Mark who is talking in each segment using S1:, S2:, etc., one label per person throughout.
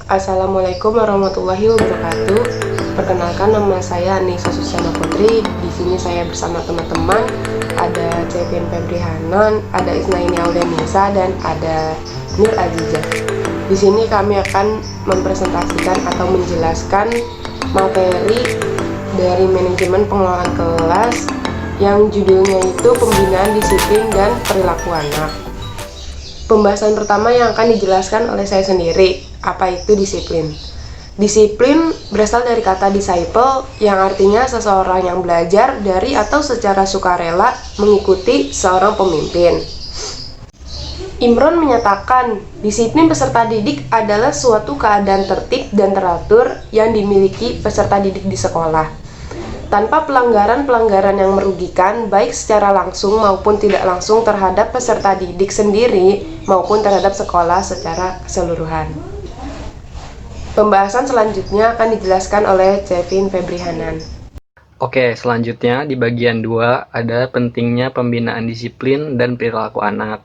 S1: Assalamualaikum warahmatullahi wabarakatuh. Perkenalkan, nama saya Nisa Susiana Putri. Di sini saya bersama teman-teman, ada Cepin Febri Hanan, ada Isnaini Aulianisa, dan ada Nur Azizah. Di sini kami akan mempresentasikan atau menjelaskan materi dari manajemen pengelolaan kelas yang judulnya itu pembinaan disiplin dan perilaku anak. Pembahasan pertama yang akan dijelaskan oleh saya sendiri. Apa itu disiplin? Disiplin berasal dari kata disciple yang artinya seseorang yang belajar dari atau secara sukarela mengikuti seorang pemimpin. Imron menyatakan, disiplin peserta didik adalah suatu keadaan tertib dan teratur yang dimiliki peserta didik di sekolah, tanpa pelanggaran-pelanggaran yang merugikan baik secara langsung maupun tidak langsung terhadap peserta didik sendiri maupun terhadap sekolah secara keseluruhan. Pembahasan selanjutnya akan dijelaskan oleh Cepin Febri Hanan.
S2: Oke, selanjutnya di bagian 2 ada pentingnya pembinaan disiplin dan perilaku anak.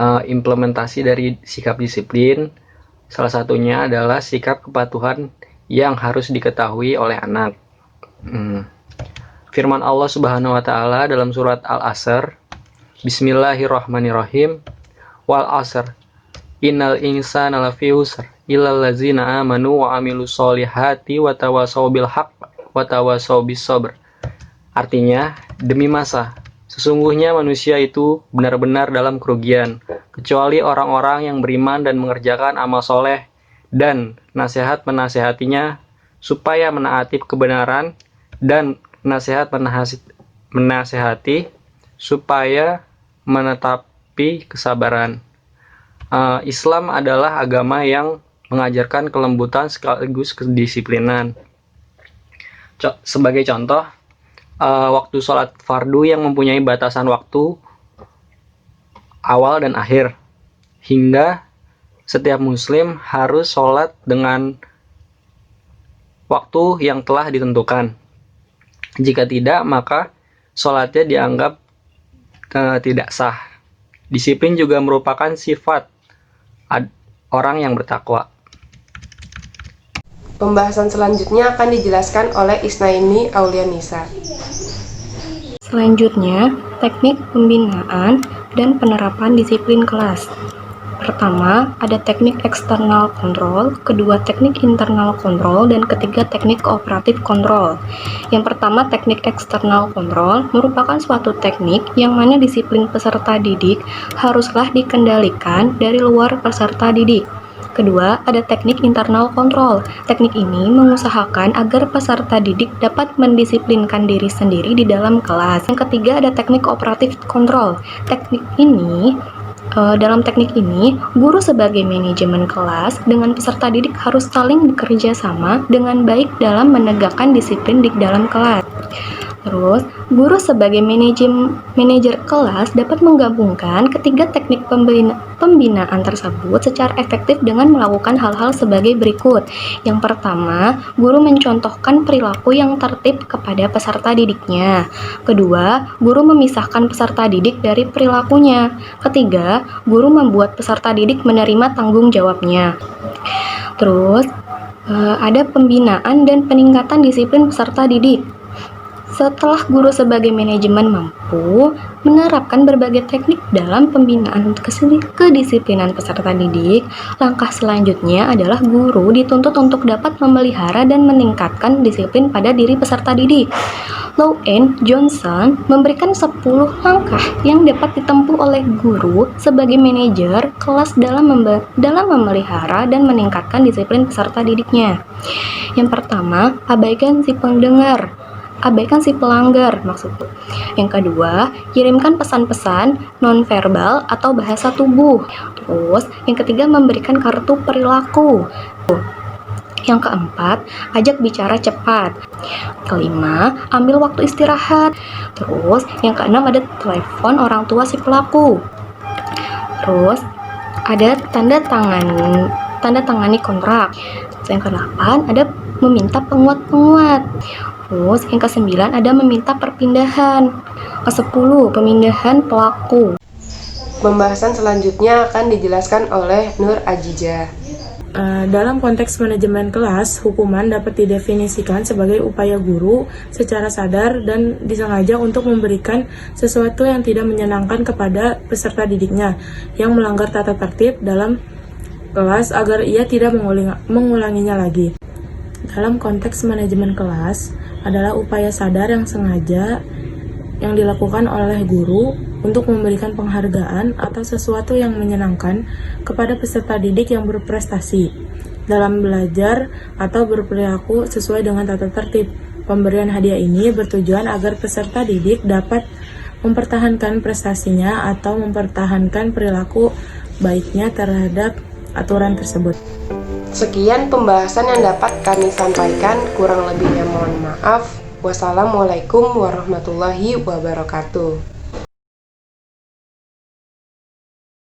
S2: Implementasi dari sikap disiplin, salah satunya adalah sikap kepatuhan yang harus diketahui oleh anak. Firman Allah Subhanahu wa taala dalam surat Al-Asr, Bismillahirrahmanirrahim, wal asr innal insana lafi khusr illal ladzina amanu wa amilus solihati wa tawassaw bil haqq wa tawassaw bis sabr. Artinya, demi masa, sesungguhnya manusia itu benar-benar dalam kerugian, kecuali orang-orang yang beriman dan mengerjakan amal soleh dan nasihat menasehatinya supaya menaati kebenaran dan nasihat menasehati supaya menetapi kesabaran. Islam adalah agama yang mengajarkan kelembutan sekaligus kedisiplinan. Sebagai contoh, waktu sholat fardu yang mempunyai batasan waktu awal dan akhir, hingga setiap muslim harus sholat dengan waktu yang telah ditentukan. Jika tidak, maka sholatnya dianggap tidak sah. Disiplin juga merupakan sifat orang yang bertakwa.
S1: Pembahasan selanjutnya akan dijelaskan oleh Isnaini Aulianisa.
S3: Selanjutnya, teknik pembinaan dan penerapan disiplin kelas. Pertama, ada teknik eksternal kontrol, kedua teknik internal kontrol, dan ketiga teknik kooperatif kontrol. Yang pertama, teknik eksternal kontrol merupakan suatu teknik yang mana disiplin peserta didik haruslah dikendalikan dari luar peserta didik. Kedua, ada teknik internal kontrol. Teknik ini mengusahakan agar peserta didik dapat mendisiplinkan diri sendiri di dalam kelas. Yang ketiga, ada teknik kooperatif kontrol. Dalam teknik ini, guru sebagai manajemen kelas dengan peserta didik harus saling bekerja sama dengan baik dalam menegakkan disiplin di dalam kelas. Terus, guru sebagai manajer kelas dapat menggabungkan ketiga teknik pembinaan tersebut secara efektif dengan melakukan hal-hal sebagai berikut. Yang pertama, guru mencontohkan perilaku yang tertib kepada peserta didiknya. Kedua, guru memisahkan peserta didik dari perilakunya. Ketiga, guru membuat peserta didik menerima tanggung jawabnya. Terus, ada pembinaan dan peningkatan disiplin peserta didik. Setelah guru sebagai manajemen mampu menerapkan berbagai teknik dalam pembinaan kedisiplinan peserta didik, langkah selanjutnya adalah guru dituntut untuk dapat memelihara dan meningkatkan disiplin pada diri peserta didik. Low and Johnson memberikan 10 langkah yang dapat ditempuh oleh guru sebagai manajer kelas dalam memelihara dan meningkatkan disiplin peserta didiknya. Yang pertama, abaikan si pelanggar maksudku. Yang kedua, kirimkan pesan-pesan nonverbal atau bahasa tubuh. Terus, yang ketiga, memberikan kartu perilaku. Yang keempat, ajak bicara cepat. Kelima, ambil waktu istirahat. Terus, yang keenam ada telepon orang tua si pelaku. Terus, ada tanda tangani kontrak. Yang ke-8 ada meminta penguat. Terus yang ke-9 ada meminta perpindahan. Ke-10 pemindahan pelaku.
S1: Pembahasan selanjutnya akan dijelaskan oleh Nur Azizah.
S4: Dalam konteks manajemen kelas, hukuman dapat didefinisikan sebagai upaya guru secara sadar dan disengaja untuk memberikan sesuatu yang tidak menyenangkan kepada peserta didiknya yang melanggar tata tertib dalam kelas agar ia tidak mengulanginya lagi. Dalam konteks manajemen kelas adalah upaya sadar yang sengaja yang dilakukan oleh guru untuk memberikan penghargaan atau sesuatu yang menyenangkan kepada peserta didik yang berprestasi dalam belajar atau berperilaku sesuai dengan tata tertib. Pemberian hadiah ini bertujuan agar peserta didik dapat mempertahankan prestasinya atau mempertahankan perilaku baiknya terhadap aturan tersebut.
S1: Sekian pembahasan yang dapat kami sampaikan, kurang lebihnya mohon maaf. Wassalamualaikum warahmatullahi wabarakatuh.